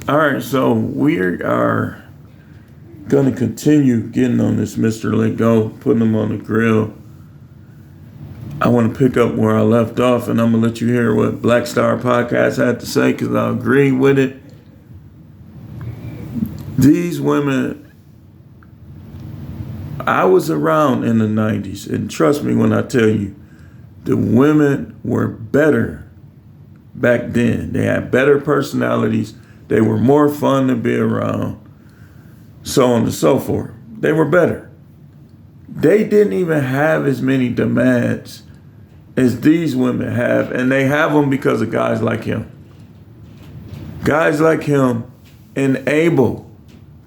All right, so we are going to continue getting on this Mr.let go, putting them on the grill. I want to pick up where I left off, and I'm going to let you hear what Black Star Podcast had to say because I agree with it. These women, I was around in the 90s, and trust me when I tell you, the women were better back then. They had better personalities. They were more fun to be around, so on and so forth. They were better. They didn't even have as many demands as these women have, and they have them because of guys like him. Guys like him enable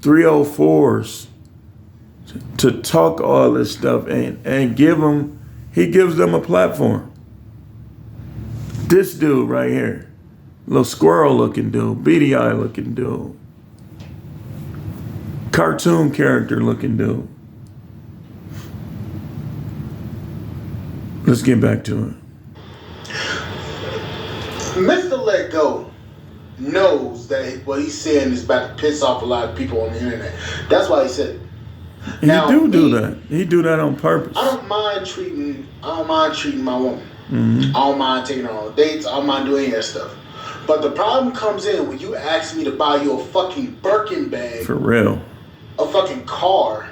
304s to talk all this stuff and he gives them a platform. This dude right here, little squirrel looking dude, beady eye looking dude, cartoon character looking dude. Let's get back to it. Mr.let go knows that what he's saying is about to piss off a lot of people on the internet. That's why he said it. He do that. He do that on purpose. I don't mind treating my woman. Mm-hmm. I don't mind taking her on dates. I don't mind doing any of that stuff. But the problem comes in when you ask me to buy you a fucking Birkin bag. For real. A fucking car.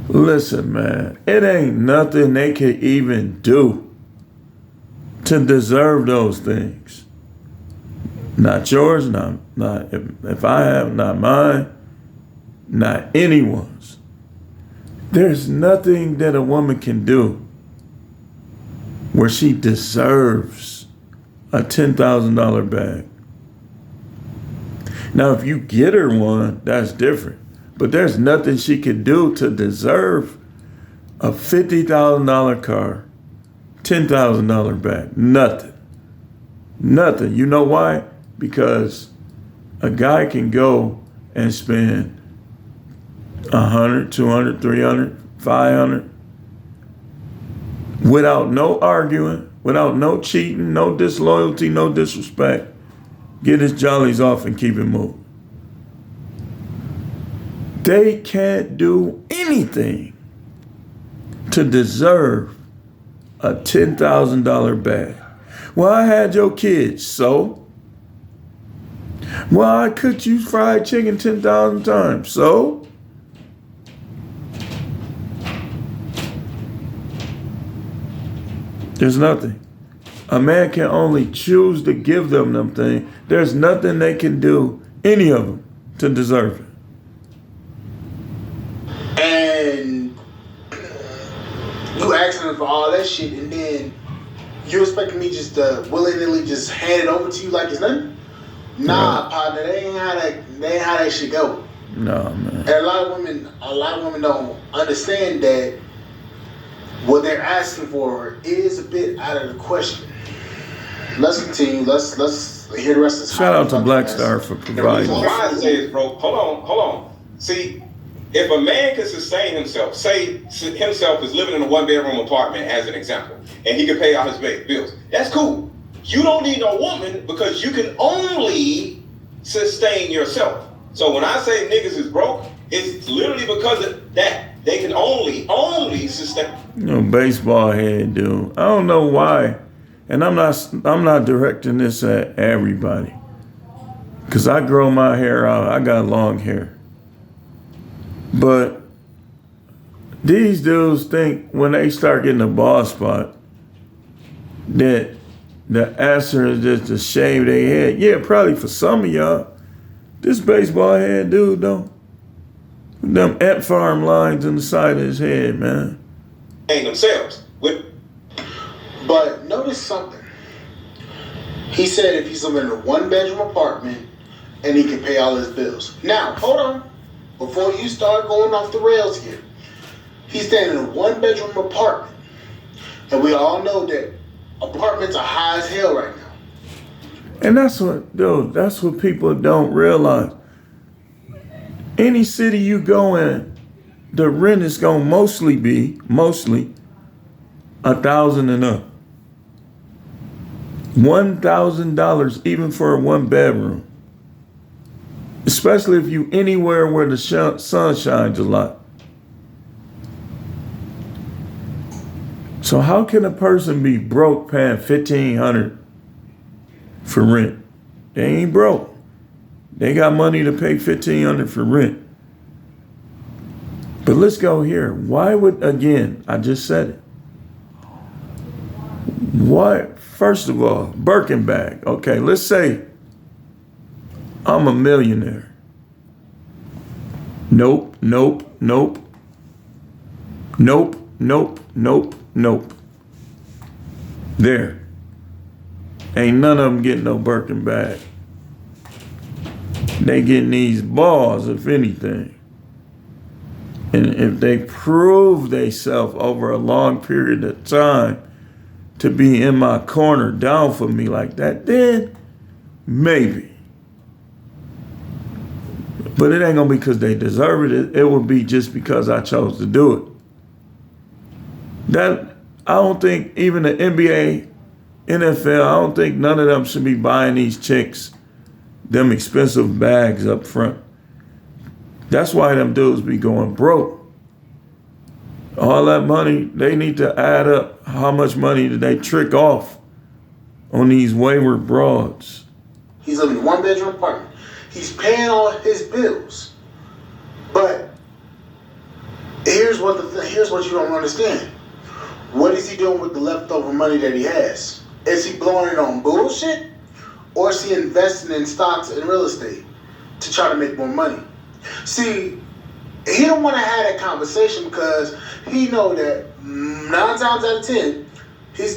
Listen, man, it ain't nothing they could even do to deserve those things. Not yours, not if I have, not mine, not anyone's. There's nothing that a woman can do where she deserves a $10,000 bag. Now, if you get her one, that's different. But there's nothing she could do to deserve a $50,000 car, $10,000 bag. Nothing. Nothing. You know why? Because a guy can go and spend 100, 200, 300, 500 without no arguing, without no cheating, no disloyalty, no disrespect. Get his jollies off and keep it moving. They can't do anything to deserve a $10,000 bag. Well, I had your kids, so? Well, I cooked you fried chicken 10,000 times, so? There's nothing. A man can only choose to give them things. There's nothing they can do, any of them, to deserve it. And you asking them for all that shit, and then you expecting me just to willingly just hand it over to you like it's nothing? Nah, partner, that ain't how that shit go. No, man. And a lot of women don't understand that what they're asking for is a bit out of the question. Let's continue. Let's hear the rest of this. Shout out to Black Star for providing. What I'm trying to say is, bro, hold on. See, if a man can sustain himself, say himself is living in a one-bedroom apartment as an example, and he can pay all his bills, that's cool. You don't need no woman because you can only sustain yourself. So when I say niggas is broke, it's literally because of that. They can only sustain. You know, baseball head dude. I don't know why, and I'm not directing this at everybody, cause I grow my hair out. I got long hair, but these dudes think when they start getting a bald spot that the answer is just to shave their head. Yeah, probably for some of y'all. This baseball head dude though. Them ant farm lines in the side of his head, man. Themselves. But notice something. He said if he's living in a one-bedroom apartment and he can pay all his bills. Now, hold on. Before you start going off the rails here. He's staying in a one-bedroom apartment. And we all know that apartments are high as hell right now. And that's what people don't realize. Any city you go in, the rent is gonna mostly be $1,000 and up. $1,000 even for a one bedroom. Especially if you anywhere where the sun shines a lot. So how can a person be broke paying $1,500 for rent? They ain't broke. They got money to pay $1,500 for rent. But let's go here. Why would, again, I just said it. What? First of all, Birkin bag. Okay, let's say I'm a millionaire. Nope, nope, nope. Nope, nope, nope, nope. There. Ain't none of them getting no Birkin bag. They getting these balls, if anything. And if they prove themselves over a long period of time to be in my corner, down for me like that, then maybe. But it ain't gonna be because they deserve it. It will be just because I chose to do it. That, I don't think even the NBA, NFL, I don't think none of them should be buying these chicks them expensive bags up front. That's why them dudes be going broke. All that money, they need to add up how much money did they trick off on these wayward broads. He's living in a one-bedroom apartment. He's paying all his bills. But here's what you don't understand. What is he doing with the leftover money that he has? Is he blowing it on bullshit? Or is he investing in stocks and real estate to try to make more money? See, he don't want to have that conversation because he know that 9 times out of 10,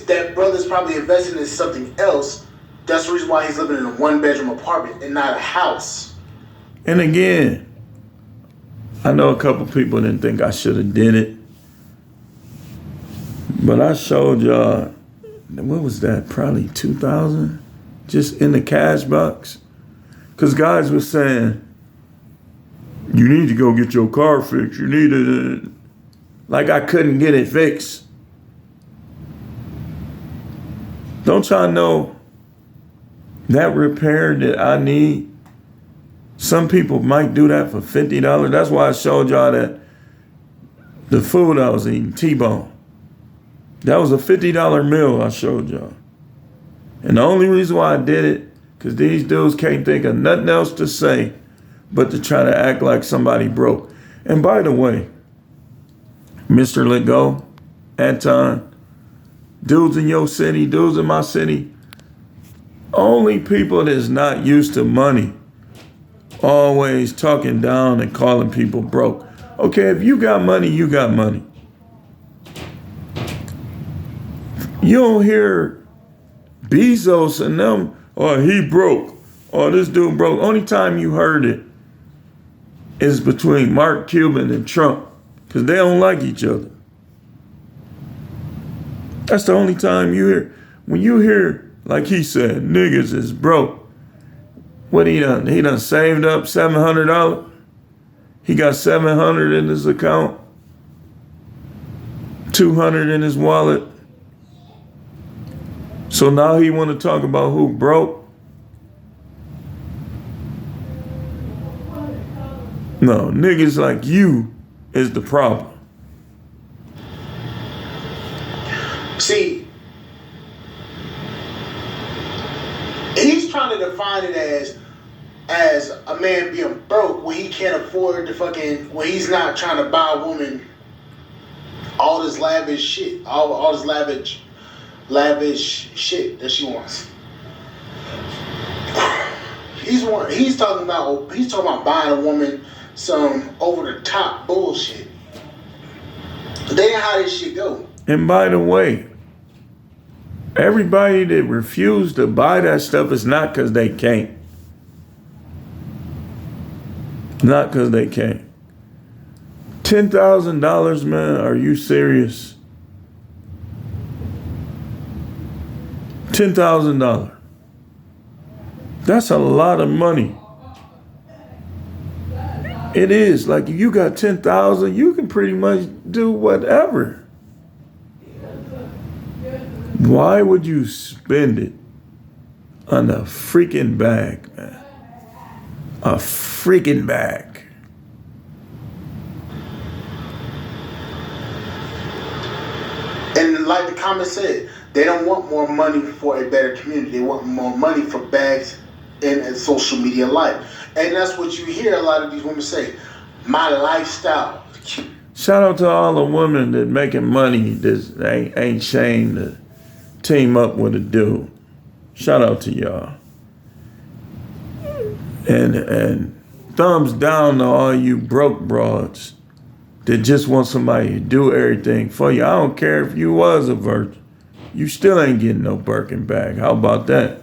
that brother's probably investing in something else. That's the reason why he's living in a one-bedroom apartment and not a house. And again, I know a couple people didn't think I should have did it. But I showed y'all, what was that? Probably 2,000 just in the cash box. Because guys were saying, you need to go get your car fixed. You need to, like I couldn't get it fixed. Don't y'all know that repair that I need? Some people might do that for $50. That's why I showed y'all that the food I was eating, T-bone. That was a $50 meal I showed y'all. And the only reason why I did it, because these dudes can't think of nothing else to say but to try to act like somebody broke. And by the way, Mr.let go, Anton, dudes in your city, dudes in my city, only people that's not used to money always talking down and calling people broke. Okay, if you got money, you got money. You don't hear Bezos and them, oh, he broke, or this dude broke. Only time you heard it is between Mark Cuban and Trump, because they don't like each other. That's the only time you hear. When you hear, like he said, niggas is broke. What he done? He done saved up $700. He got $700 in his account, $200 in his wallet. So now he want to talk about who broke? No, niggas like you is the problem. See, he's trying to define it as a man being broke when he can't afford when he's not trying to buy a woman all this lavish shit, all this lavish shit that she wants. He's talking about buying a woman some over the top bullshit. That ain't how this shit go. And by the way, everybody that refused to buy that stuff is not because they can't. Not because they can't. $10,000, man, are you serious? $10,000. That's a lot of money. It is. Like, if you got 10,000, you can pretty much do whatever. Why would you spend it on a freaking bag, man? a freaking bag. And like the comment said, they don't want more money for a better community. They want more money for bags in social media life. And that's what you hear a lot of these women say. My lifestyle. Shout out to all the women that making money that ain't ashamed to team up with a dude. Shout out to y'all. And thumbs down to all you broke broads that just want somebody to do everything for you. I don't care if you was a virgin. You still ain't getting no Birkin bag. How about that?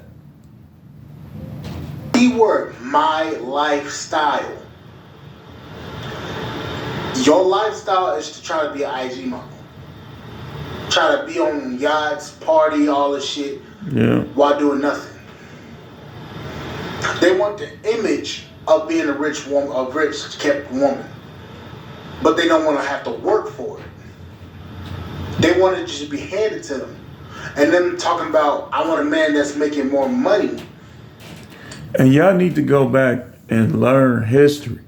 Keyword, my lifestyle. Your lifestyle is to try to be an IG model. Try to be on yachts, party, all this shit, while doing nothing. They want the image of being a rich woman, a rich kept woman. But they don't want to have to work for it. They want it just to be handed to them. And then talking about, I want a man that's making more money. And y'all need to go back and learn history.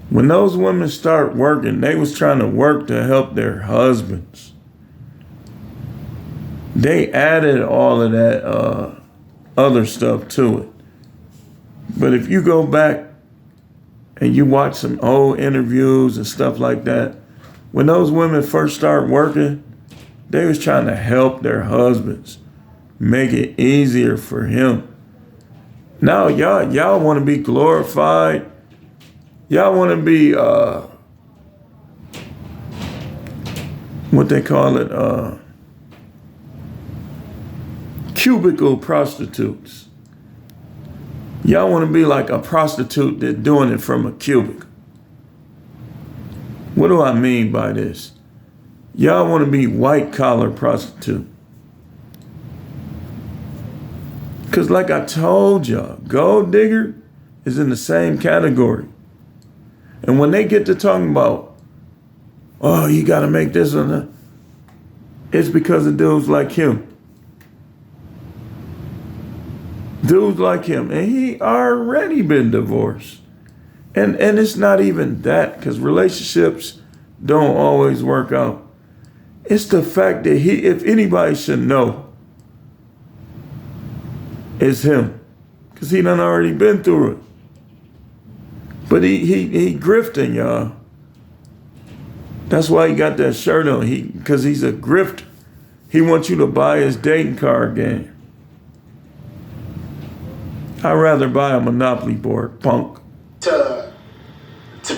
When those women start working, they was trying to work to help their husbands. They added all of that other stuff to it. But if you go back and you watch some old interviews and stuff like that, when those women first start working, they was trying to help their husbands, make it easier for him. Now y'all want to be glorified. Y'all want to be what they call it, cubicle prostitutes. Y'all want to be like a prostitute that's doing it from a cubicle. What do I mean by this? Y'all want to be white collar prostitute. Because like I told y'all, gold digger is in the same category. And when they get to talking about, oh, you got to make this or that, it's because of dudes like him. Dudes like him. And he already been divorced. And it's not even that, because relationships don't always work out. It's the fact that if anybody should know, it's him. Because he done already been through it. But he grifting, y'all. That's why he got that shirt on. Because he's a grifter. He wants you to buy his dating card game. I'd rather buy a Monopoly board, punk. To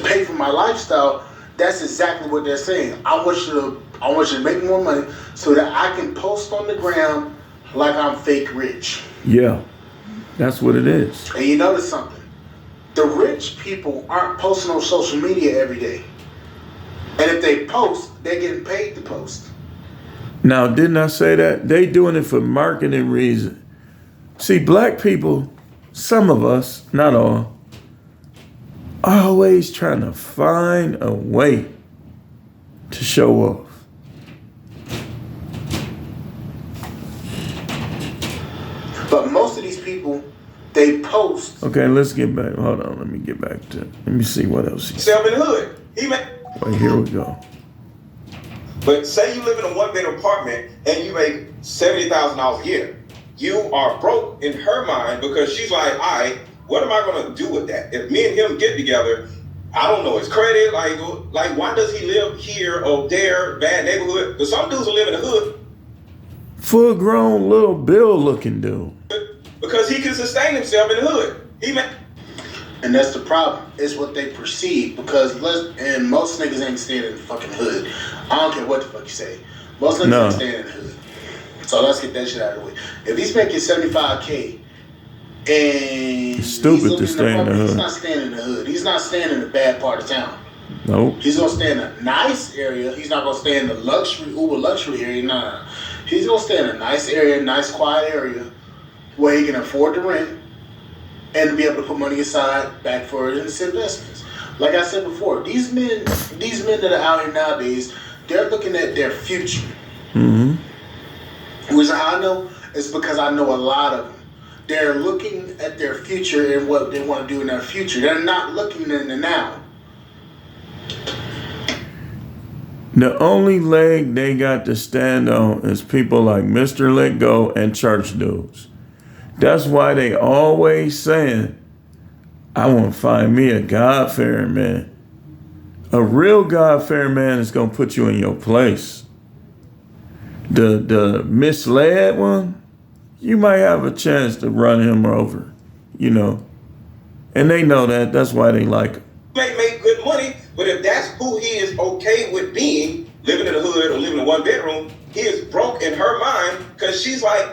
pay for my lifestyle, that's exactly what they're saying. I want you to make more money so that I can post on the ground like I'm fake rich. Yeah, that's what it is. And you notice something. The rich people aren't posting on social media every day. And if they post, they're getting paid to post. Now, didn't I say that? They doing it for marketing reasons. See, black people, some of us, not all, always trying to find a way to show off. But most of these people, they post. Okay, let's get back. Hold on, let me get back to. Let me see what else he said. Self in the hood. Wait, here we go. But say you live in a one-bedroom apartment and you make $70,000 a year. You are broke in her mind because she's like, all right, what am I going to do with that? If me and him get together, I don't know his credit. Like why does he live here or there, bad neighborhood? Because some dudes will live in the hood. Full-grown little Bill-looking dude. Because he can sustain himself in the hood. And that's the problem. It's what they perceive. Because and most niggas ain't staying in the fucking hood. I don't care what the fuck you say. Most niggas ain't staying in the hood. So let's get that shit out of the way. If he's making $75K and it's stupid to stay in the hood. He's not staying in the hood. He's not staying in the bad part of town. Nope. He's gonna stay in a nice area. He's not gonna stay in the uber luxury area. Nah. He's gonna stay in a nice area, nice quiet area where he can afford to rent and be able to put money aside back for his investments. Like I said before, these men that are out here nowadays, they're looking at their future. Mm-hmm. Which I know is because I know a lot of them. They're looking at their future and what they want to do in their future. They're not looking in the now. The only leg they got to stand on is people like Mr.let go and church dudes. That's why they always saying, I want to find me a God-fearing man. A real God-fearing man is going to put you in your place. The misled one, you might have a chance to run him over, you know. And they know that. That's why they like him. May make good money, but if that's who he is okay with being, living in the hood or living in one bedroom, he is broke in her mind because she's like,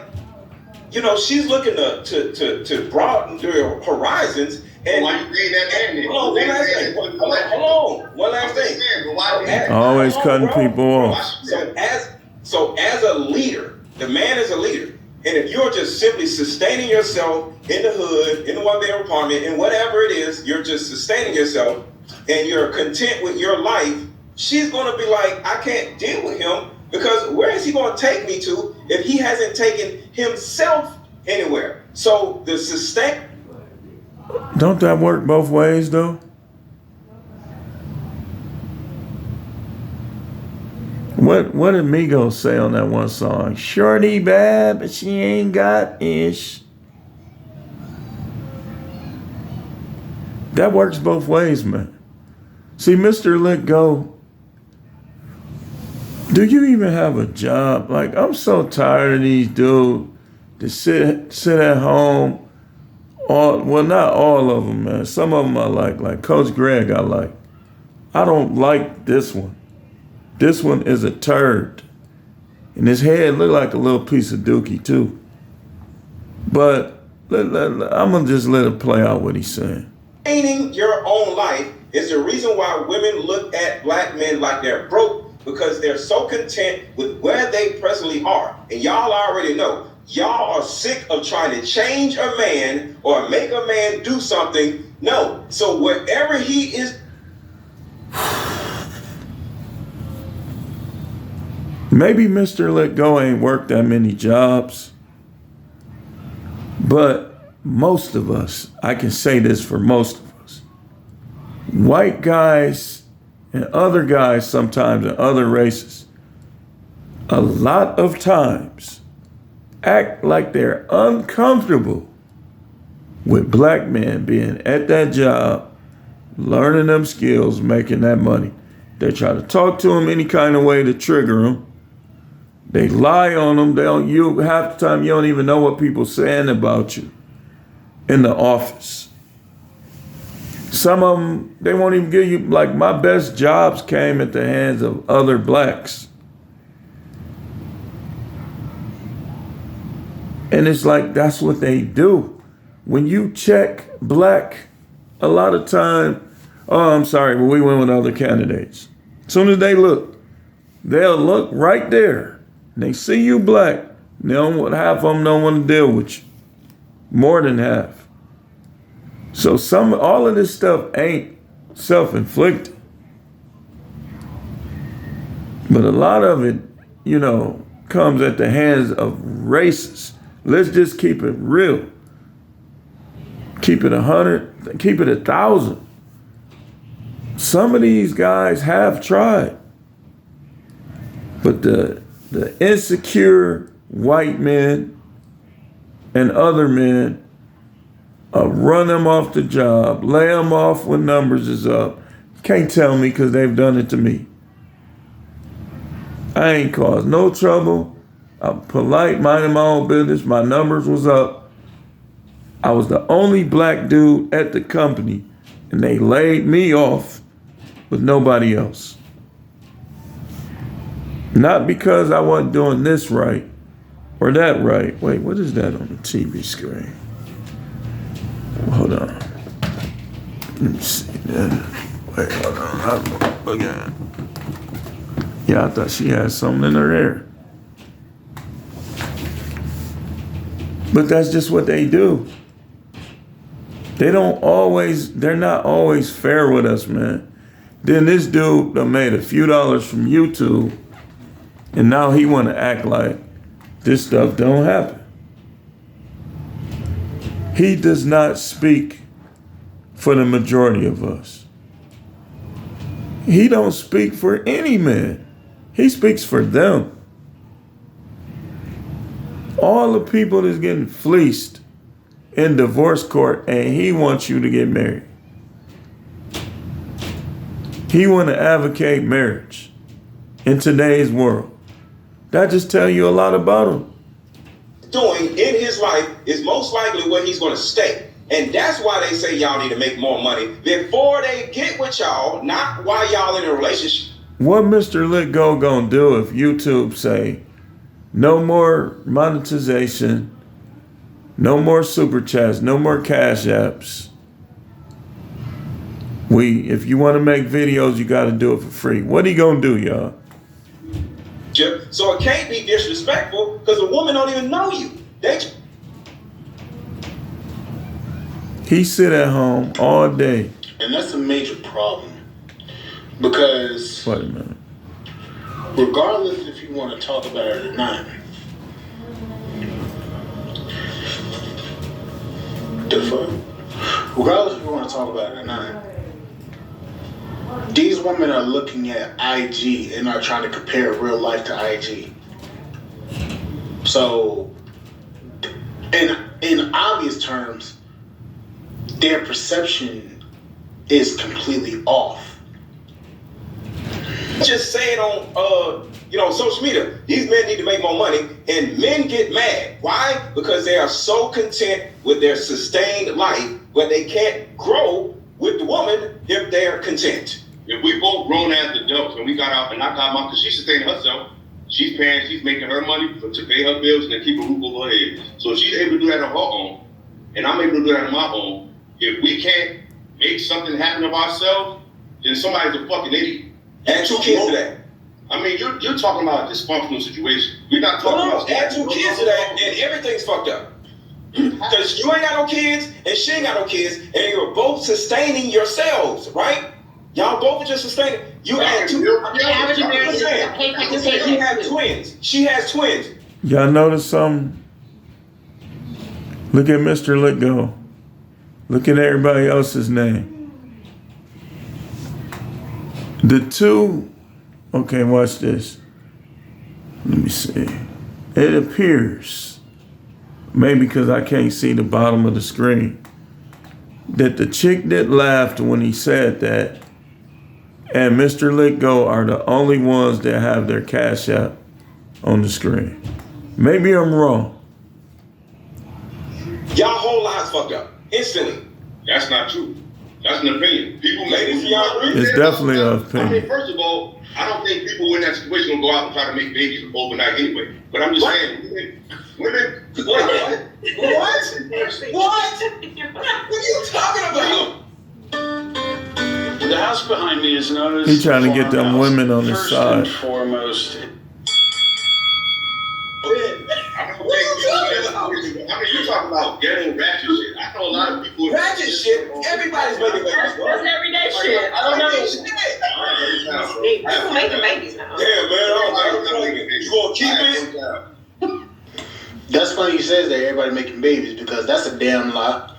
you know, she's looking to broaden their horizons. And why you say that man? Hold on, one last thing. Always cutting people off. So as a leader, the man is a leader. And if you're just simply sustaining yourself in the hood, in the one-bedroom apartment, in whatever it is, you're just sustaining yourself and you're content with your life, she's going to be like, I can't deal with him because where is he going to take me to if he hasn't taken himself anywhere? So the sustain. Don't that work both ways, though? What did Migos say on that one song? Shorty bad, but she ain't got ish. That works both ways, man. See, Mr.let go. Do you even have a job? Like, I'm so tired of these dudes that sit at home. Well, not all of them, man. Some of them I like Coach Greg I like. I don't like this one. This one is a turd. And his head look like a little piece of dookie too. But I'm going to just let it play out what he's saying. Sustaining your own life is the reason why women look at black men like they're broke, because they're so content with where they presently are. And y'all already know, y'all are sick of trying to change a man or make a man do something. No. So wherever he is. Maybe Mr.let go ain't worked that many jobs, but most of us, I can say this for most of us, white guys and other guys sometimes in other races, a lot of times act like they're uncomfortable with black men being at that job, learning them skills, making that money. They try to talk to them any kind of way to trigger them. They lie on them. Half the time you don't even know what people saying about you in the office. Some of them, they won't even give you, like my best jobs came at the hands of other blacks. And it's like, that's what they do. When you check black, a lot of time, oh, I'm sorry, but we went with other candidates. As soon as they look, they'll look right there. They see you black. Half of them don't want to deal with you. More than half. So all of this stuff ain't self-inflicted. But a lot of it, comes at the hands of racists. Let's just keep it real. Keep it 100, keep it 1,000. Some of these guys have tried. But the insecure white men and other men run them off the job, lay them off when numbers is up. You can't tell me because they've done it to me. I ain't caused no trouble. I'm polite, minding my own business. My numbers was up. I was the only black dude at the company, and they laid me off with nobody else. Not because I wasn't doing this right or that right. Wait, what is that on the TV screen? Hold on. Let me see that. Wait, hold on. Look at it. Yeah, I thought she had something in her hair. But that's just what they do. They're not always fair with us, man. Then this dude that made a few dollars from YouTube, and now he want to act like this stuff don't happen. He does not speak for the majority of us. He don't speak for any man. He speaks for them. All the people that's getting fleeced in divorce court, and he wants you to get married. He want to advocate marriage in today's world. That just tell you a lot about him. Doing in his life is most likely where he's going to stay. And that's why they say y'all need to make more money before they get with y'all, not while y'all in a relationship. What Mr.let gonna do if YouTube say no more monetization, no more super chats, no more cash apps? If you want to make videos, you got to do it for free. What he gonna do, y'all? So it can't be disrespectful because the woman don't even know you. He sit at home all day. And that's a major problem. Because Wait a minute. regardless if you want to talk about it or not, regardless if you want to talk about it or not, these women are looking at IG and are trying to compare real life to IG. So, in obvious terms, their perception is completely off. Just say it on social media. These men need to make more money, and men get mad. Why? Because they are so content with their sustained life, but they can't grow with the woman if they're content. If we both grown as adults and we got out and I got my, because she's sustaining herself, she's making her money to pay her bills and then keep a roof over her head. So if she's able to do that on her own, and I'm able to do that on my own, if we can't make something happen of ourselves, then somebody's a fucking idiot. Add 2 kids to that. I mean, you're talking about a dysfunctional situation. We're not talking about... Add 2 kids to that, and everything's fucked up. Because you ain't got no kids, and she ain't got no kids, and you're both sustaining yourselves, right? Y'all both are just sustaining. You add 2. You have twins. She has twins. Y'all notice something? Look at Mr.let go. Look at everybody else's name. The two, okay, watch this. Let me see. It appears, maybe because I can't see the bottom of the screen, that the chick that laughed when he said that and Mr.let go are the only ones that have their cash app on the screen. Maybe I'm wrong. Y'all whole lives fucked up instantly. That's not true. That's an opinion. People make it. It's definitely an opinion. I mean, first of all, I don't think people in that situation will go out and try to make babies overnight anyway. But I'm just saying, women. What? What are you talking about? The house behind me is known as He trying to get them women on his side. First and foremost. I mean, you're talking about ghetto ratchet shit. I know a lot of people. Ratchet shit. Everybody's making babies. That's everyday shit. I don't know. People making babies now. Yeah, man. I don't know. You gonna keep it? That's funny you says that everybody making babies, because that's a damn lie.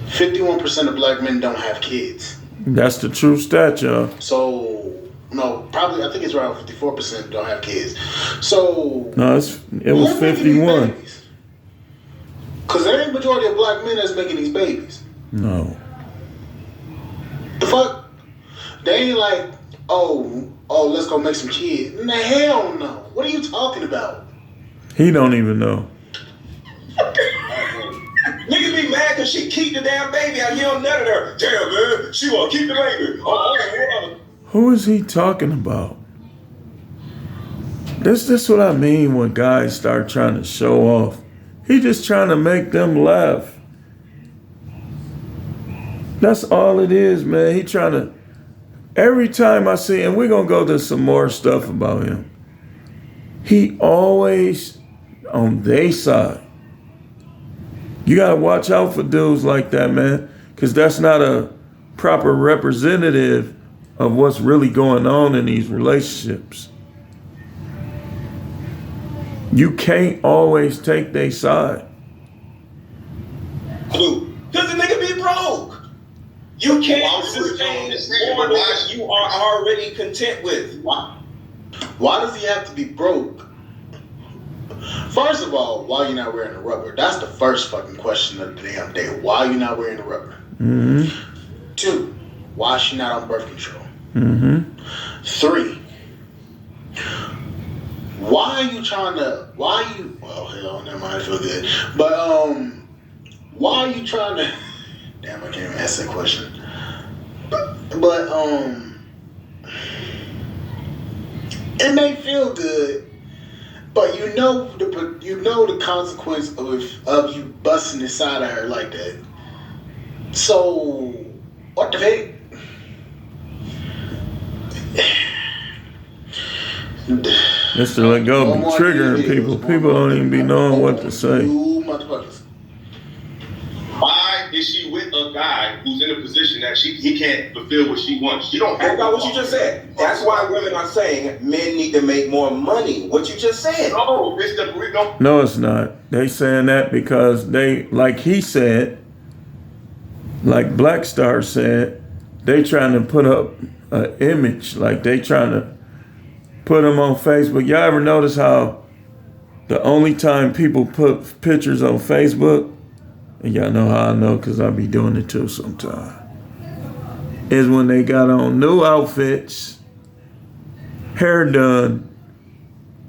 51% of black men don't have kids. That's the true stat, y'all. So, no, probably, I think it's around 54% don't have kids. So, No, it was 51. Because there ain't majority of black men that's making these babies. No. The fuck? They ain't like, oh, let's go make some kids. Nah, hell no. What are you talking about? He don't even know. Niggas be mad because she keep the damn baby out. You don't nut at her. Damn, man. She want to keep the baby. Who is he talking about? This what I mean when guys start trying to show off. He just trying to make them laugh. That's all it is, man. He trying to... Every time I see him, we're going to go to some more stuff about him. He always on their side. You got to watch out for dudes like that, man, because that's not a proper representative of what's really going on in these relationships. You can't always take their side. do? Because the nigga be broke. You can't sustain more than what you are already content with. Why does he have to be broke? First of all, why are you not wearing the rubber? That's the first fucking question of the damn day. Why are you not wearing the rubber? Mm-hmm. 2, why is she not on birth control? Mm-hmm. 3, why are you trying to, well, hell, never mind, I feel good. But, why are you trying to, damn, I can't even ask that question. But, it may feel good, but you know the consequence of you busting inside of her like that. So, what the heck? Mr.let go be triggering people. People don't even be knowing what to say. You motherfuckers. Why is she with a guy who's in a position that he can't fulfill what she wants? You don't have About what you just said. That's why women are saying men need to make more money. What you just said. No, it's the No, it's not. They saying that because they, like he said, like Black Star said, they trying to put up an image. Like they trying to put them on Facebook. Y'all ever notice how the only time people put pictures on Facebook, and y'all know how I know because I be doing it too sometimes, is when they got on new outfits, hair done,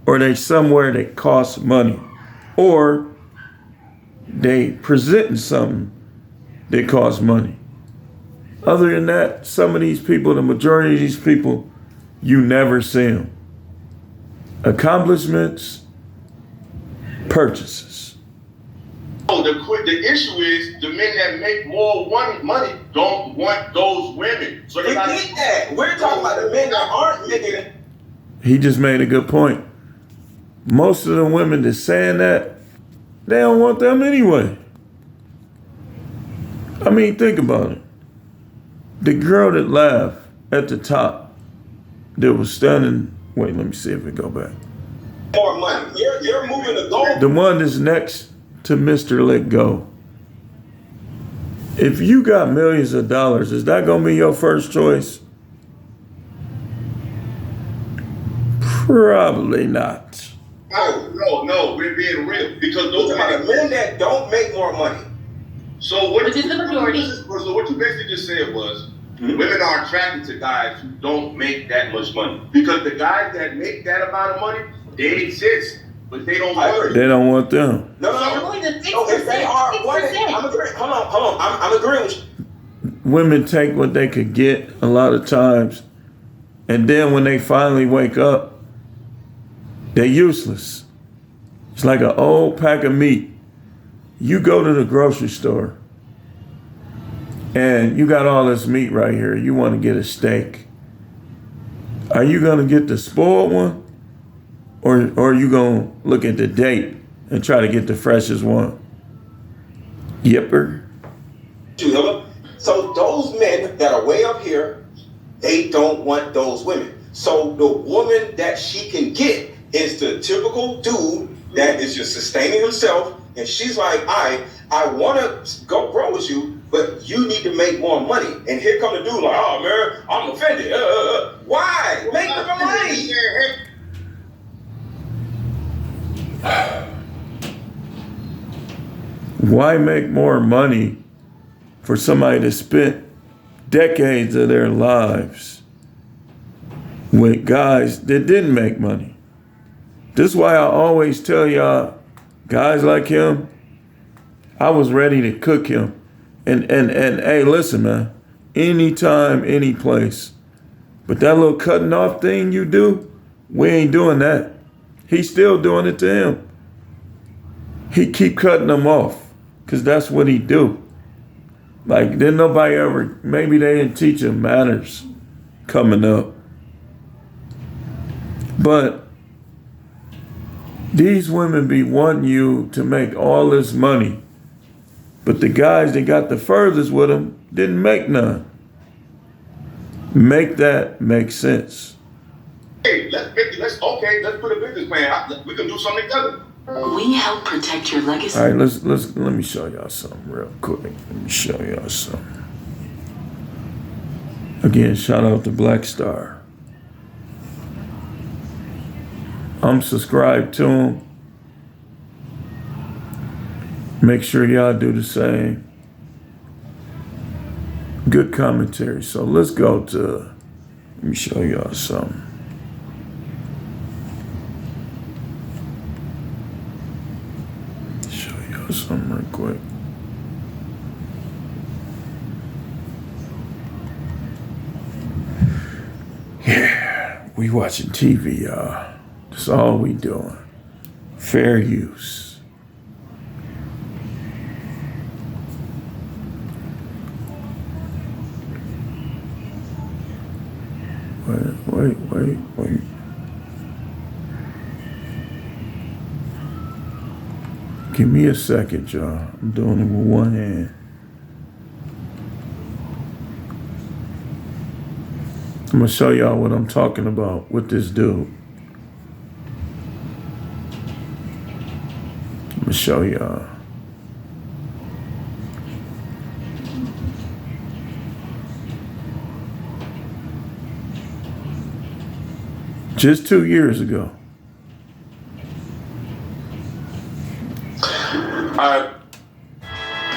or they somewhere that costs money, or they presenting something that costs money. Other than that, some of these people, the majority of these people, you never see them. Accomplishments, purchases. Oh, the issue is the men that make more money don't want those women. So We get that. We're talking about the men that aren't making. He just made a good point. Most of the women that's saying that, they don't want them anyway. I mean, think about it. The girl that laughed at the top, that was standing, wait, let me see if it go back. More money. You're moving the goal. The one that's next to Mr.let go. If you got millions of dollars, is that gonna be your first choice? Probably not. No, we're being real because those are the men that don't make more money. So what? Which is the majority. So what you basically just said was, women are attracted to guys who don't make that much money because the guys that make that amount of money, they exist, but they don't work. They don't want them. No. Only the 6%. If they are, I'm agreeing. Hold on. I'm agreeing with you. Women take what they could get a lot of times, and then when they finally wake up, they're useless. It's like an old pack of meat. You go to the grocery store and you got all this meat right here. You want to get a steak. Are you going to get the spoiled one? Or are you going to look at the date and try to get the freshest one? Yipper. So those men that are way up here, they don't want those women. So the woman that she can get is the typical dude that is just sustaining himself. And she's like, I want to go grow with you, but you need to make more money. And here come the dude like, oh, man, I'm offended. Why? Make more money. Why make more money for somebody that spent decades of their lives with guys that didn't make money? This is why I always tell y'all, guys like him, I was ready to cook him. And hey, listen, man, anytime, any place. But that little cutting off thing you do, we ain't doing that. He's still doing it to him. He keep cutting them off because that's what he do. Like, didn't nobody ever, maybe they didn't teach him manners coming up. But these women be wanting you to make all this money, but the guys that got the furthest with them didn't make none. Make that make sense. Hey, let's put a business plan out. We can do something together. We help protect your legacy. All right, let me show y'all something real quick. Let me show y'all something. Again, shout out to Black Star. I'm subscribed to him. Make sure y'all do the same. Good commentary. So let's go to, let me show y'all something. Show y'all something real quick. Yeah, we watching TV, y'all. That's all we doing. Fair use. Wait. Give me a second, y'all. I'm doing it with one hand. I'm gonna show y'all what I'm talking about with this dude. I'm gonna show y'all. Just 2 years ago.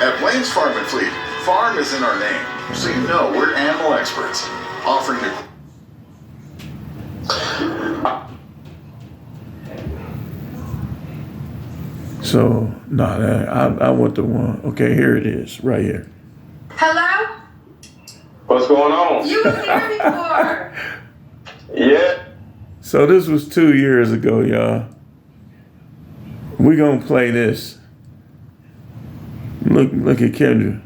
At Blaine's Farm and Fleet, farm is in our name, so you know we're animal experts, offering to... So, I want the one. Okay, here it is, right here. Hello? What's going on? You was here before. Yeah. So this was 2 years ago, y'all. We gonna play this. Look at Kendra.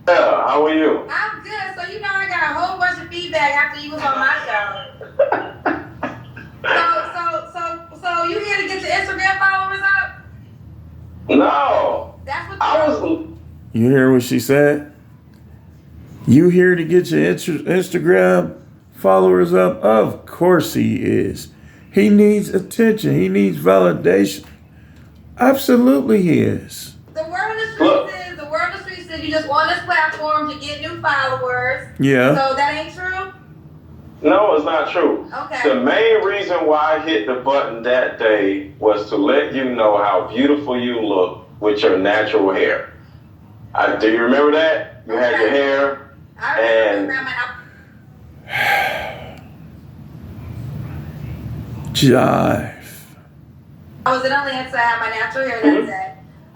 Yeah, how are you? I'm good. So you know I got a whole bunch of feedback after you was on my show. So you here to get your Instagram followers up? No. That's what I was. You hear what she said? You here to get your Instagram followers up? Of course he is. He needs attention. He needs validation. Absolutely he is. The word of the streets is you just on this platform to get new followers. Yeah. So that ain't true? No, it's not true. Okay. The main reason why I hit the button that day was to let you know how beautiful you look with your natural hair. Do you remember that? You had your hair. I remember. Jive. I was in Atlanta. I had my natural hair that day.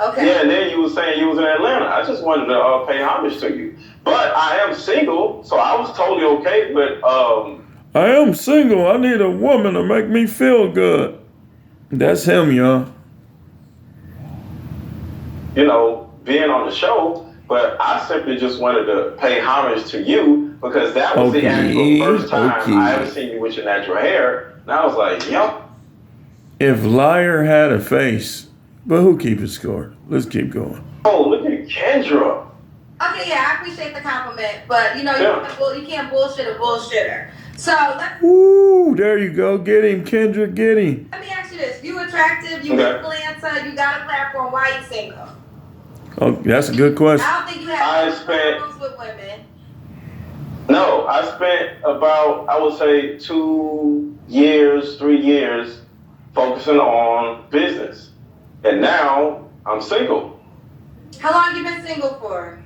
Okay. Yeah, and then you were saying you was in Atlanta. I just wanted to pay homage to you. But I am single, so I was totally okay. But I am single. I need a woman to make me feel good. That's him, y'all. You know, being on the show. But I simply just wanted to pay homage to you because that was the actual first time I ever seen you with your natural hair. And I was like, yup. If Liar had a face, but who keeps score? Let's keep going. Oh, look at Kendra. Okay, yeah, I appreciate the compliment, but you can't bullshit a bullshitter. So Ooh, there you go. Get him, Kendra. Get him. Let me ask you this: you attractive? You live in Atlanta? You got a platform? Why are you single? Oh, that's a good question. I don't think you have problems with women. No, I spent about, I would say, 2 years, 3 years focusing on business. And now I'm single. How long have you been single for?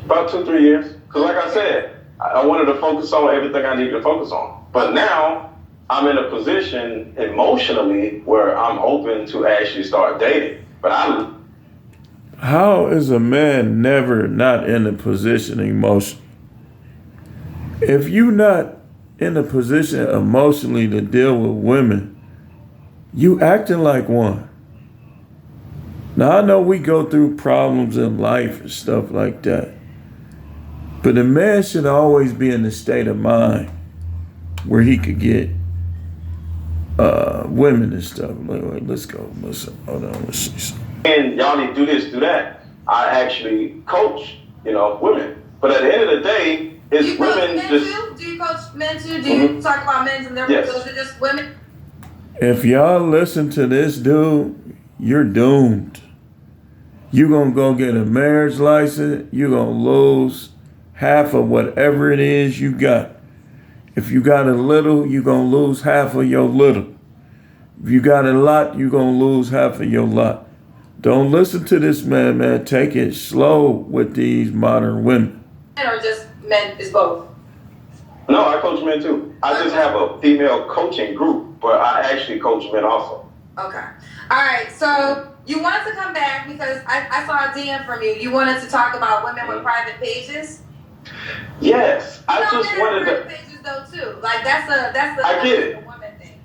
About 2-3 years. Because like I said, I wanted to focus on everything I needed to focus on. But now I'm in a position emotionally where I'm open to actually start dating. But how is a man never not in a position emotionally? If you're not in a position emotionally to deal with women, you acting like one. Now I know we go through problems in life and stuff like that. But a man should always be in a state of mind where he could get women and stuff. Wait, let's go. Hold on, let's see something. And y'all need to do this, do that. I actually coach, women. But at the end of the day, it's women just... Do you coach men too? Do you talk about men and their yes. Those are just women? If y'all listen to this dude, you're doomed. You're going to go get a marriage license. You're going to lose half of whatever it is you got. If you got a little, you're going to lose half of your little. If you got a lot, you're going to lose half of your lot. Don't listen to this man, man. Take it slow with these modern women. Or just men is both? No, I coach men too. I just have a female coaching group, but I actually coach men also. Okay. All right. So you wanted to come back because I saw a DM from you. You wanted to talk about women with private pages. Yes, I just wanted to. Private pages though too. Like that's a I get it. woman thing.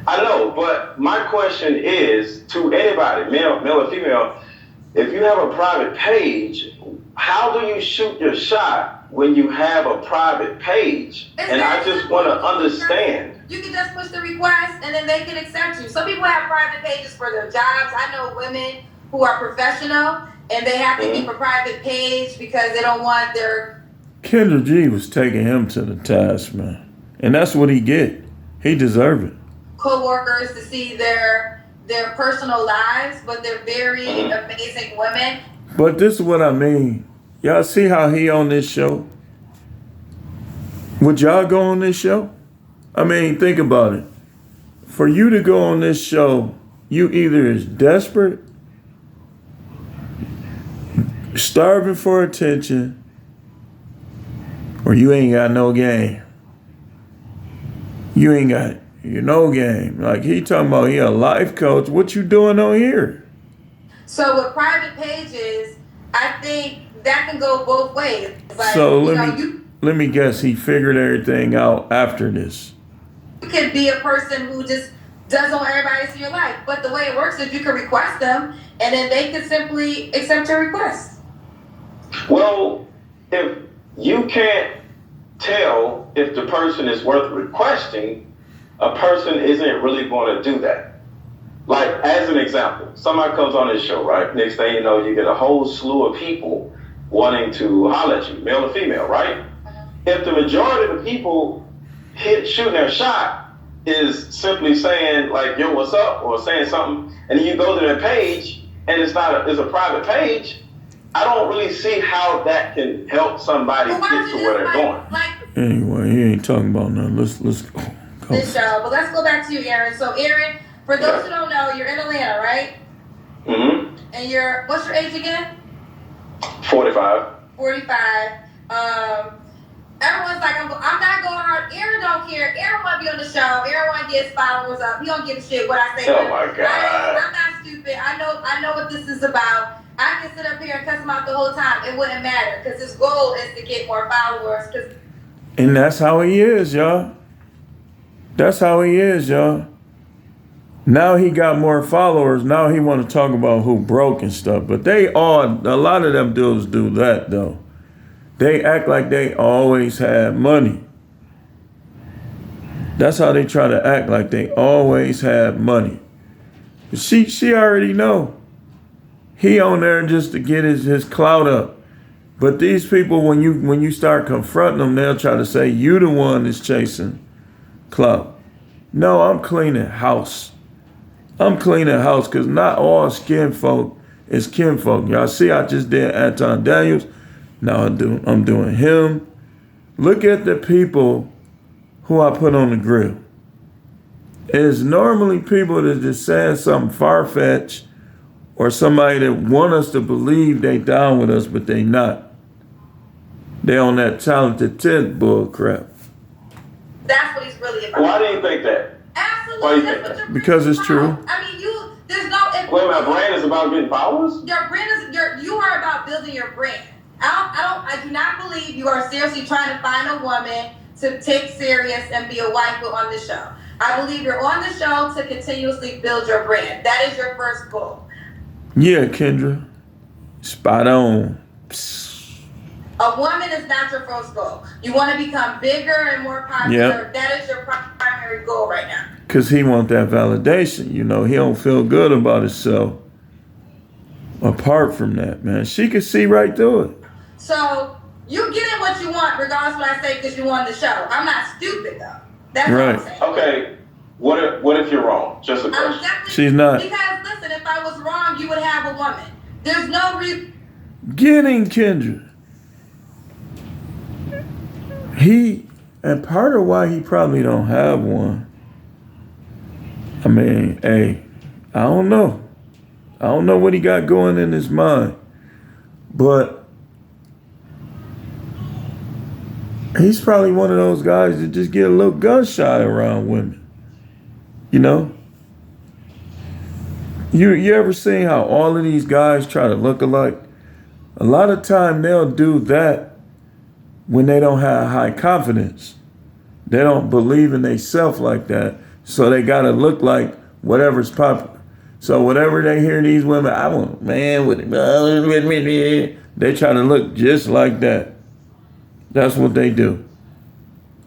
I know, but my question is to anybody, male or female, if you have a private page, how do you shoot your shot when you have a private page? And I just want to understand. You can just push the request and then they can accept you. Some people have private pages for their jobs. I know women who are professional and they have to keep a private page because they don't want their... Kendra G was taking him to the task, man. And that's what he get. He deserve it. Co-workers to see their personal lives, but they're very amazing women. But this is what I mean. Y'all see how he on this show? Would y'all go on this show? I mean, think about it. For you to go on this show, you either is desperate, starving for attention, or you ain't got no game. You ain't got no game. Like he talking about he a life coach. What you doing on here? So with private pages, I think that can go both ways. Like, so let me guess. He figured everything out after this. You could be a person who just doesn't want everybody to see your life. But the way it works is you can request them and then they can simply accept your request. Well, if you can't tell if the person is worth requesting, a person isn't really going to do that. Like, as an example, somebody comes on this show, right? Next thing you know, you get a whole slew of people wanting to holler at you, male or female, right? If the majority of the people shooting their shot is simply saying like, yo, what's up? Or saying something, and then you go to their page and it's a private page, I don't really see how that can help somebody get to where they're going. Anyway, he ain't talking about nothing. Let's go. This show, but let's go back to you, Aaron. So, Aaron, for those who don't know, you're in Atlanta, right? Mm-hmm. And what's your age again? 45. 45. Everyone's like, I'm not going hard. Aaron don't care. Aaron want to be on the show. Aaron want to get his followers up. He don't give a shit what I say. Oh my God. I'm not stupid. I know what this is about. I can sit up here and cuss him out the whole time. It wouldn't matter because his goal is to get more followers. And that's how he is, y'all. That's how he is, y'all. Now he got more followers. Now he want to talk about who broke and stuff. But a lot of them dudes do that, though. They act like they always had money. That's how they try to act, like they always had money. But she already know. He on there just to get his clout up. But these people, when you start confronting them, they'll try to say you the one that's chasing clout. No, I'm cleaning house. I'm cleaning house because not all skin folk is kinfolk. Y'all see, I just did Anton Daniels. Now I'm doing him. Look at the people who I put on the grill. It's normally people that just saying something far-fetched or somebody that want us to believe they down with us, but they not. They on that talented 10 bull crap. That's what he's really about. Why do you think that? Absolutely. Why do you think that? Because it's true. I mean, there's no... Wait, my brand is about getting followers? Your brand is... You are about building your brand. I do not believe you are seriously trying to find a woman to take serious and be a wife on the show. I believe you're on the show to continuously build your brand. That is your first goal. Yeah, Kendra. Spot on. Psst. A woman is not your first goal. You want to become bigger and more popular. Yep. That is your primary goal right now. Because he want that validation. You know, he don't feel good about himself. Apart from that, man. She can see right through it. So, you getting what you want regardless of what I say because you won the show. I'm not stupid, though. That's right. What I'm saying. Okay. What if you're wrong? Just a question. She's not. Because listen, if I was wrong, you would have a woman. There's no reason. Getting Kendra. And part of why he probably don't have one. I mean, hey, I don't know. I don't know what he got going in his mind. But he's probably one of those guys that just get a little gun shy around women. You know? You ever seen how all of these guys try to look alike? A lot of time they'll do that when they don't have high confidence. They don't believe in themselves like that. So they gotta look like whatever's popular. So whatever they hear these women, I want a man with it. They try to look just like that. That's what they do.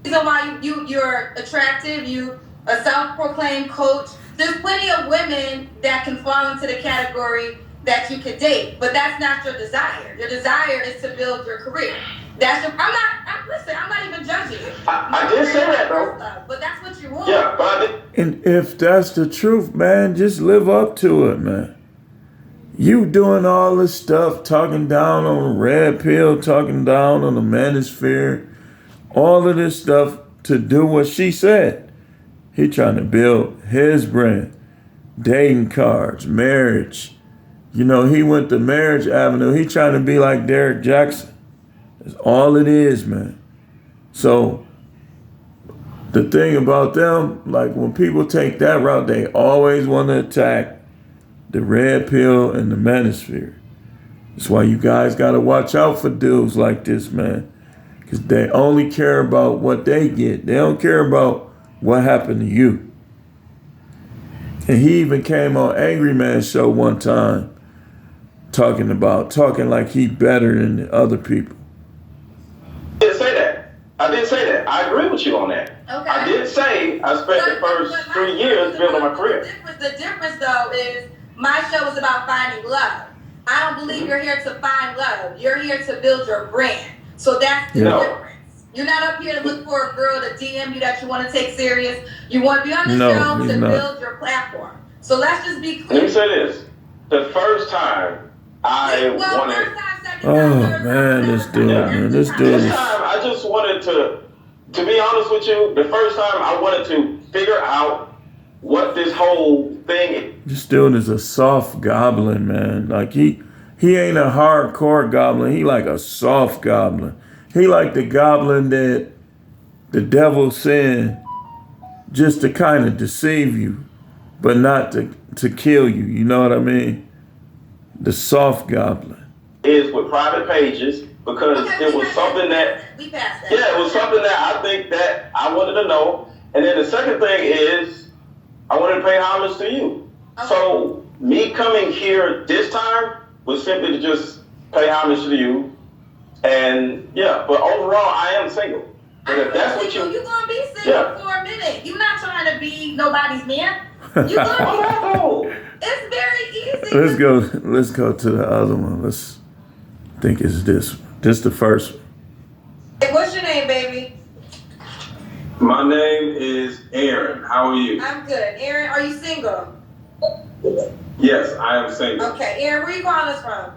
The reason why you're attractive, you a self-proclaimed coach. There's plenty of women that can fall into the category that you could date, but that's not your desire. Your desire is to build your career. That's your. I'm not even judging you. I did say that though. But that's what you want. Yeah, but and if that's the truth, man, just live up to it, man. You doing all this stuff, talking down on the red pill, talking down on the manosphere, all of this stuff to do what she said. He trying to build his brand, dating cards, marriage. You know, he went the marriage avenue. He trying to be like Derek Jackson. That's all it is, man. So the thing about them, like when people take that route, they always want to attack the red pill and the manosphere. That's why you guys got to watch out for dudes like this, man. Because they only care about what they get. They don't care about what happened to you. And he even came on Angry Man's show one time talking like he better than the other people. I did say that. I agree with you on that. Okay. I did say I spent the first 3 years building my career. The difference though is my show is about finding love. I don't believe you're here to find love. You're here to build your brand. So that's the difference. You're not up here to look for a girl to DM you that you want to take serious. You want to be on the show to build your platform. So let's just be clear. Let me say this. The first time I wanted... Oh, man, this dude, man. This dude. This time, I just wanted to be honest with you, the first time I wanted to figure out what this whole thing is. This dude is a soft goblin, man. Like, he ain't a hardcore goblin. He like a soft goblin. He like the goblin that the devil sent just to kind of deceive you, but not to kill you. You know what I mean? The soft goblin. Is with private pages because it was something that it was something that I think that I wanted to know. And then the second thing is I wanted to pay homage to you. Okay. So me coming here this time was simply to just pay homage to you. And yeah, but overall I am single. But if that's what you're gonna be single for a minute. You're not trying to be nobody's man. You're gonna be it's very easy. Let's go to the other one. I think it's this the first one. Hey, what's your name, baby? My name is Aaron. How are you? I'm good. Aaron, are you single? Yes, I am single. Okay, Aaron, where you calling us from?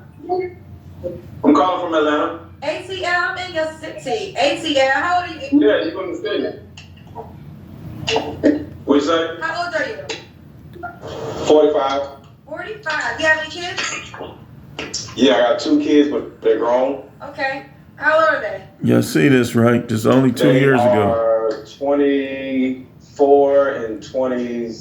I'm calling from Atlanta. ATL, I'm in your city. ATL, how old are you? Yeah, you understand it. What you say? How old are you? 45. 45. You have any kids? Yeah, I got 2 kids, but they're grown. Okay. How old are they? Y'all see this, right? Just only 2 years ago. They are 24 and 20.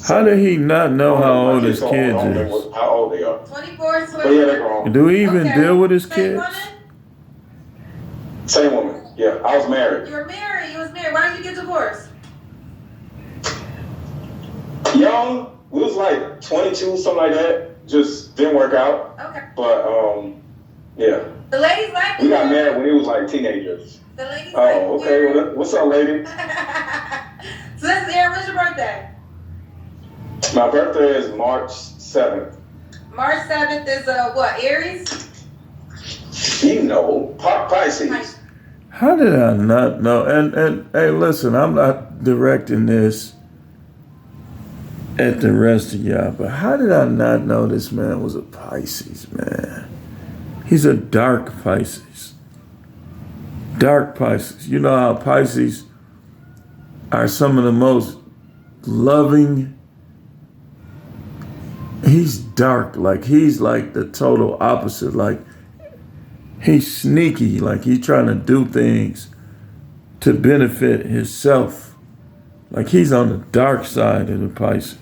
How did he not know how old his kids is? How old they are. 24 and 20. But yeah, they're grown. Do he even deal with his kids? Same woman. Yeah, I was married. You were married. You was married. Why did you get divorced? Young. We was like 22, something like that. Just didn't work out. Okay. But yeah. The ladies like we got married when we was like teenagers. The ladies okay. Well, what's up, lady? So this is Aaron. What's your birthday? My birthday is March 7th. March 7th is what? Aries? You know, Pisces. How did I not know? And hey, listen, I'm not directing this at the rest of y'all, but how did I not know this man was a Pisces, man? He's a dark Pisces. Dark Pisces. You know how Pisces are some of the most loving. He's dark. Like, he's like the total opposite. Like, he's sneaky. Like, he's trying to do things to benefit himself. Like, he's on the dark side of the Pisces.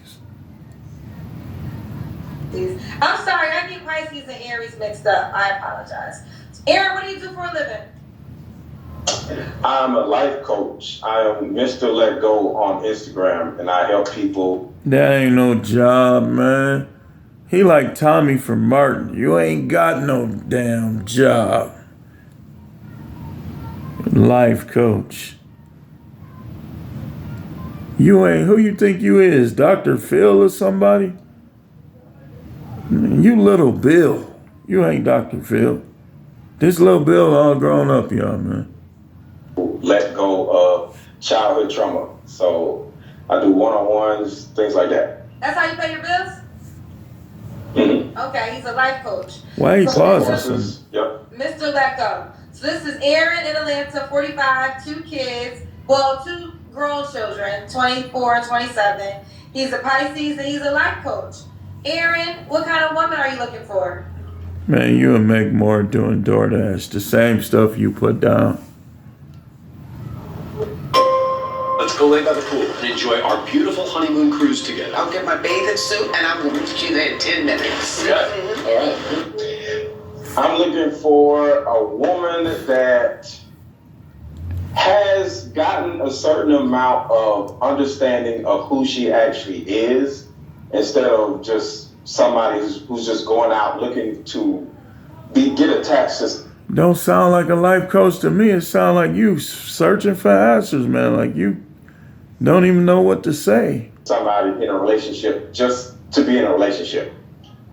I'm sorry, I get Pisces and Aries mixed up. I apologize. Aaron, what do you do for a living? I'm a life coach. I am Mr.let on Instagram, and I help people. That ain't no job, man. He like Tommy from Martin. You ain't got no damn job. Life coach. You ain't, who you think you is, Dr. Phil or somebody? You little Bill. You ain't Dr. Phil. This little Bill all grown up, y'all, man. Let go of childhood trauma. So I do one-on-ones, things like that. That's how you pay your bills? Mm-hmm. Okay, he's a life coach. Why he pausing? Yep. Mr.let. So this is Aaron in Atlanta, 45, 2 kids. Well, 2 grown children, 24 and 27. He's a Pisces and he's a life coach. Aaron, what kind of woman are you looking for? Man, you would make more doing DoorDash. The same stuff you put down. Let's go lay by the pool and enjoy our beautiful honeymoon cruise together. I'll get my bathing suit and I'm going to be there in 10 minutes. Okay. All right. I'm looking for a woman that has gotten a certain amount of understanding of who she actually is, instead of just somebody who's just going out looking to get attached to. Don't sound like a life coach to me. It sounds like you searching for answers, man. Like you don't even know what to say. Somebody in a relationship just to be in a relationship.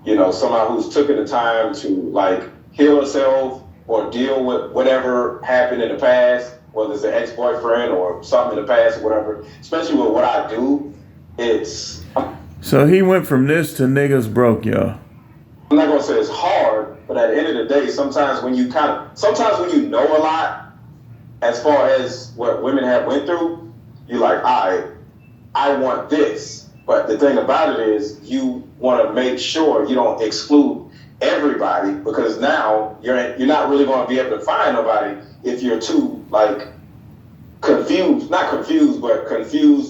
You know, somebody who's taken the time to like heal herself or deal with whatever happened in the past, whether it's an ex-boyfriend or something in the past or whatever. Especially with what I do, it's. So he went from this to niggas broke, y'all. I'm not gonna say it's hard, but at the end of the day, sometimes when you know a lot, as far as what women have went through, you're like, I want this. But the thing about it is, you want to make sure you don't exclude everybody, because now you're not really going to be able to find nobody if you're too like confused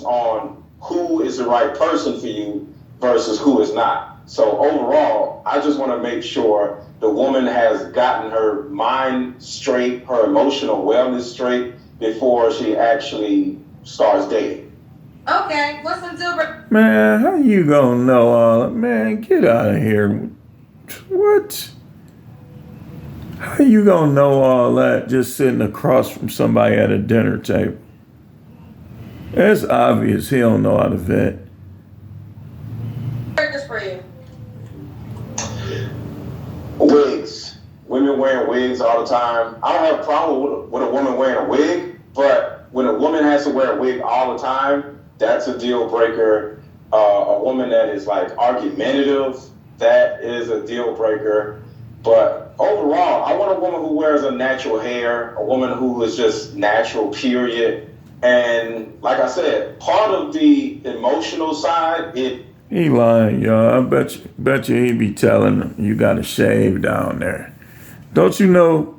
on who is the right person for you versus who is not. So overall, I just want to make sure the woman has gotten her mind straight, her emotional wellness straight before she actually starts dating. Okay, what's some deal breakers? Man, how you gonna know all that? Man, get out of here. What? How you gonna know all that just sitting across from somebody at a dinner table? It's obvious he don't know how to vet. For you? Wigs. Women wearing wigs all the time. I don't have a problem with a woman wearing a wig, but when a woman has to wear a wig all the time, that's a deal breaker. A woman that is like argumentative, that is a deal breaker. But overall, I want a woman who wears a natural hair, a woman who is just natural, period. And like I said, part of the emotional side, he lying, y'all. I bet you he be telling them you got to shave down there. Don't you know,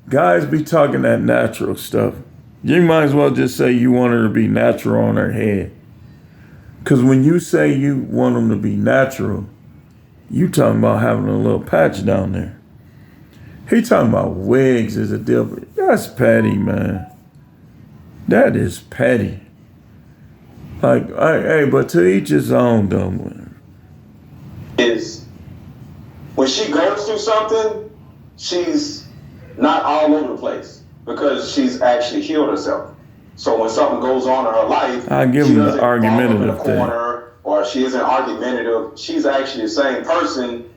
guys be talking that natural stuff. You might as well just say you want her to be natural on her head. Because when you say you want them to be natural, you talking about having a little patch down there. He talking about wigs is a deal. That's petty, man. That is petty. Like, hey, but to each his own, though. Is when she goes through something, she's not all over the place because she's actually healed herself. So when something goes on in her life, I give him the argumentative thing. Or she isn't argumentative. She's actually the same person,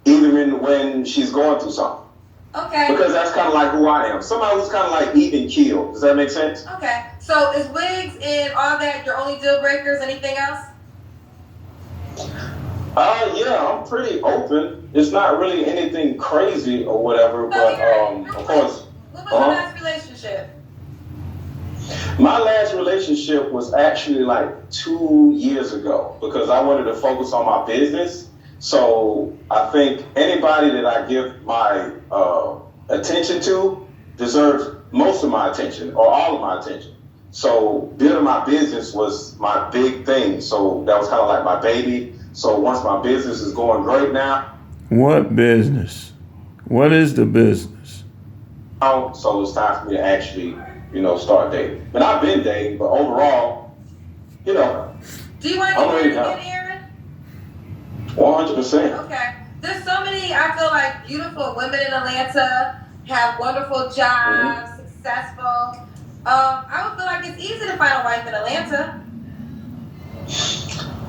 even when she's going through something. Okay. Because that's kind of like who I am. Somebody who's kind of like even keeled. Does that make sense? Okay. So is wigs and all that your only deal breakers? Anything else? Yeah, I'm pretty open. It's not really anything crazy or whatever, but of course. What was your last relationship? My last relationship was actually like 2 years ago because I wanted to focus on my business. So I think anybody that I give my attention to deserves most of my attention or all of my attention. So building my business was my big thing. So that was kind of like my baby. So once my business is going great now. What business? What is the business? So it's time for me to actually, start dating. And I've been dating, but overall, Do you want to get married again, Aaron? 100%. Okay. There's so many, I feel like, beautiful women in Atlanta, have wonderful jobs, successful. I would feel like it's easy to find a wife in Atlanta.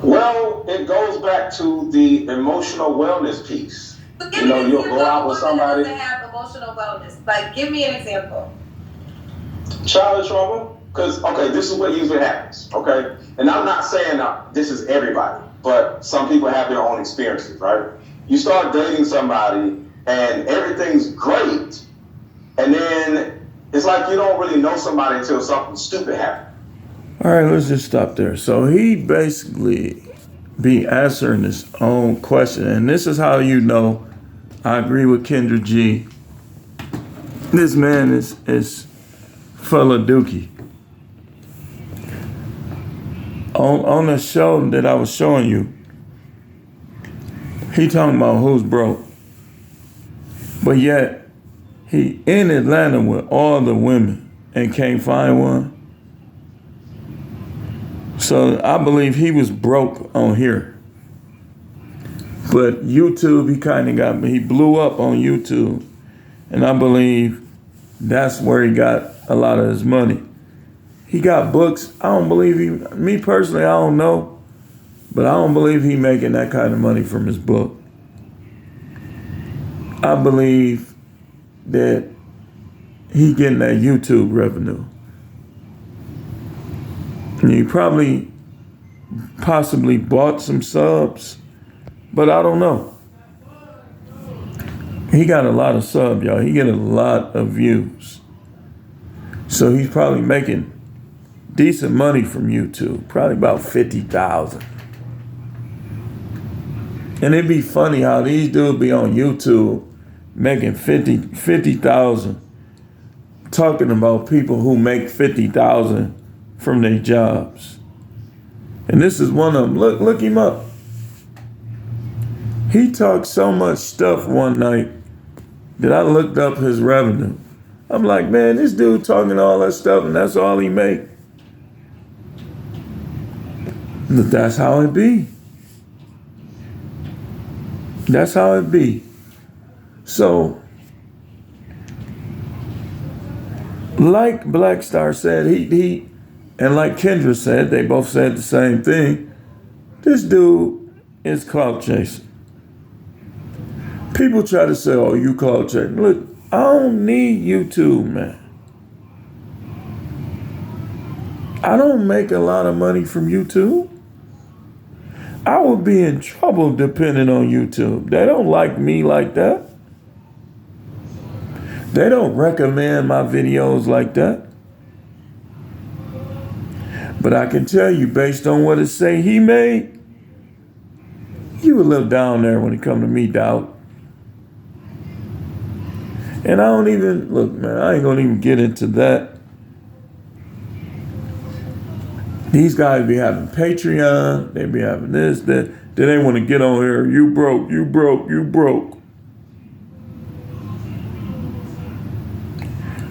Well, it goes back to the emotional wellness piece. So give me an you'll example go out of with a woman somebody. that doesn't have emotional wellness. Like, give me an example. Child trouble. Because, okay, this is what usually happens, okay? And I'm not saying this is everybody, but some people have their own experiences, right? You start dating somebody and everything's great, and then it's like you don't really know somebody until something stupid happens. All right, let's just stop there. So he basically be answering his own question. And this is how you know I agree with Kendra G. This man is full of dookie. On the show that I was showing you, he talking about who's broke. But yet, he in Atlanta with all the women and can't find one. So I believe he was broke on here. But YouTube, he blew up on YouTube. And I believe that's where he got a lot of his money. He got books. I don't believe me personally, I don't know. But I don't believe he making that kind of money from his book. I believe that he getting that YouTube revenue. And he probably possibly bought some subs, but I don't know. He got a lot of subs, y'all. He get a lot of views. So he's probably making decent money from YouTube, probably about 50,000. And it'd be funny how these dudes be on YouTube making 50,000, talking about people who make 50,000 from their jobs. And this is one of them. Look him up. He talked so much stuff one night that I looked up his revenue. I'm like, man, this dude talking all that stuff and that's all he make. But that's how it be. That's how it be. So, like Black Star said, he and like Kendra said, they both said the same thing. This dude is clout chasing. People try to say, oh, you clout chasing. Look, I don't need YouTube, man. I don't make a lot of money from YouTube. I would be in trouble depending on YouTube. They don't like me like that. They don't recommend my videos like that. But I can tell you, based on what it say he made, you a little down there when it come to me, dog. And I don't even, look, man, I ain't gonna even get into that. These guys be having Patreon, they be having this, that. Then they want to get on here, you broke, you broke, you broke.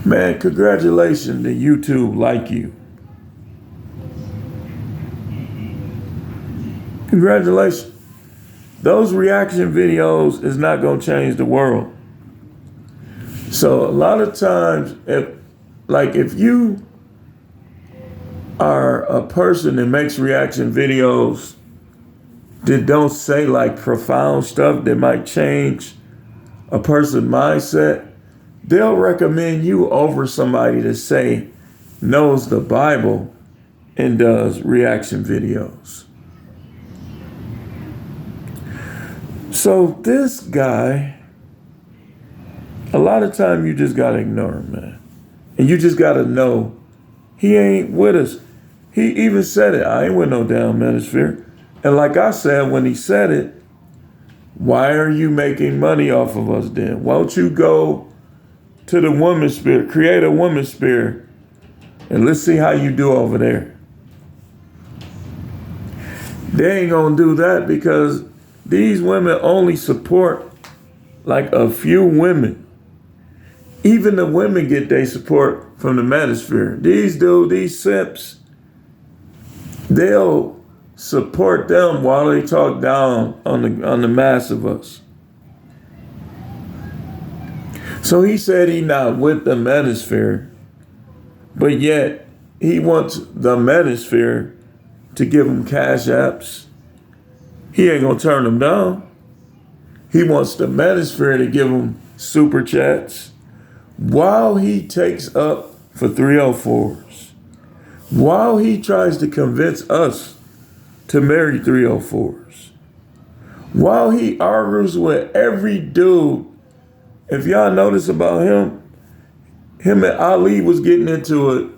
Man, congratulations that YouTube like you. Congratulations. Those reaction videos is not going to change the world. So a lot of times, if you are a person that makes reaction videos that don't say like profound stuff that might change a person's mindset, they'll recommend you over somebody that knows the Bible and does reaction videos. So this guy, a lot of time you just gotta ignore him, man. And you just gotta know he ain't with us. He even said it, I ain't with no damn manosphere. And like I said, when he said it, why are you making money off of us then? Why don't you go to the woman's sphere, create a woman's sphere, and let's see how you do over there. They ain't gonna do that because these women only support like a few women. Even the women get their support from the manosphere. These simps, they'll support them while they talk down on the mass of us. So he said he not with the manosphere, but yet he wants the manosphere to give him cash apps. He ain't gonna turn them down. He wants the manosphere to give him super chats while he takes up for 304s, while he tries to convince us to marry 304s, while he argues with every dude. If y'all notice about him and Ali was getting into it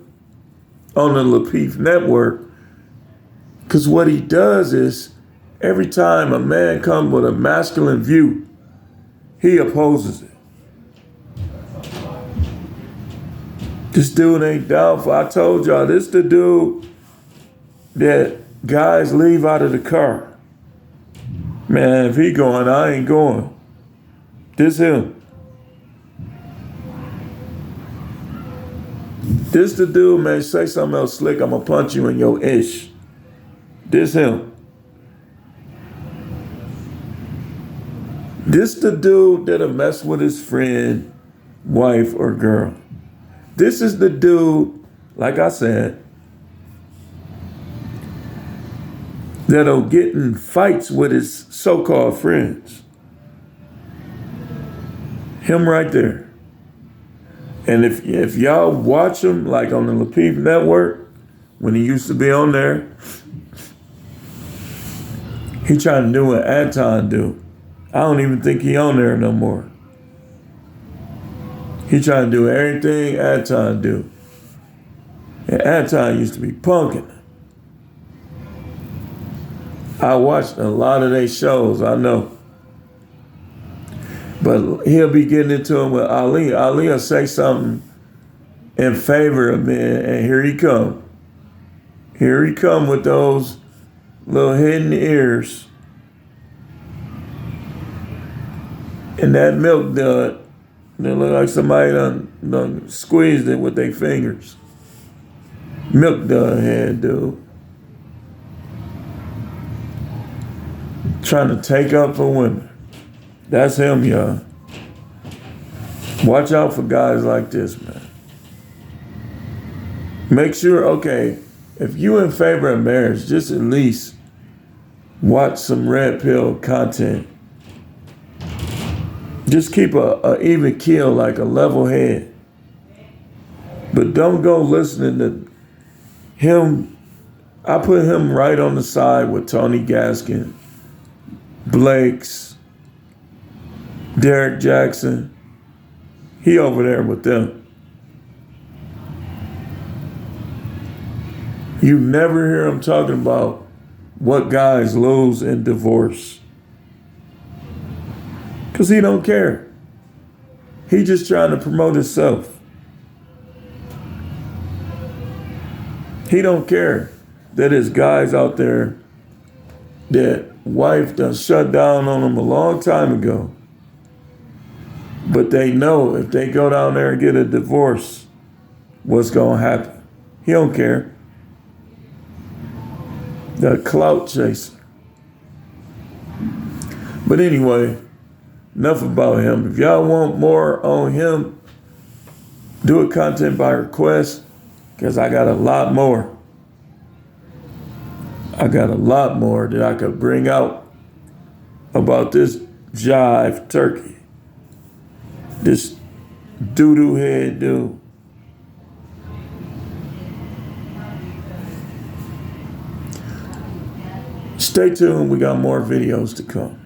on the Lapeef network, because what he does is every time a man comes with a masculine view, he opposes it. This dude ain't down for, I told y'all, this the dude that guys leave out of the car. Man, if he going, I ain't going. This him. This the dude, man, say something else slick, I'm gonna punch you in your ish. This him. This the dude that'll mess with his friend, wife, or girl. This is the dude, like I said, that'll get in fights with his so-called friends. Him right there. And if y'all watch him, like on the Lapeef network, when he used to be on there, he trying to do what Anton do. I don't even think he on there no more. He trying to do everything Anton do. And Anton used to be punking. I watched a lot of their shows, I know. But he'll be getting into him with Ali. Ali will say something in favor of men, and here he come. Here he come with those little hidden ears. And that milk dud, they look like somebody done squeezed it with their fingers. Milk dud head, dude. Trying to take up for women. That's him, y'all. Watch out for guys like this, man. Make sure, okay, if you in favor of marriage, just at least watch some red pill content. Just keep a even keel, like a level head. But don't go listening to him. I put him right on the side with Tony Gaskin, Blake's, Derek Jackson. He over there with them. You never hear him talking about what guys lose in divorce. Because he don't care. He just trying to promote himself. He don't care that there's guys out there that wife done shut down on him a long time ago. But they know if they go down there and get a divorce, what's going to happen. He don't care. The clout chaser. But anyway, enough about him. If y'all want more on him, do it content by request, because I got a lot more. I got a lot more that I could bring out about this jive turkey. This doo-doo head dude. Stay tuned, we got more videos to come.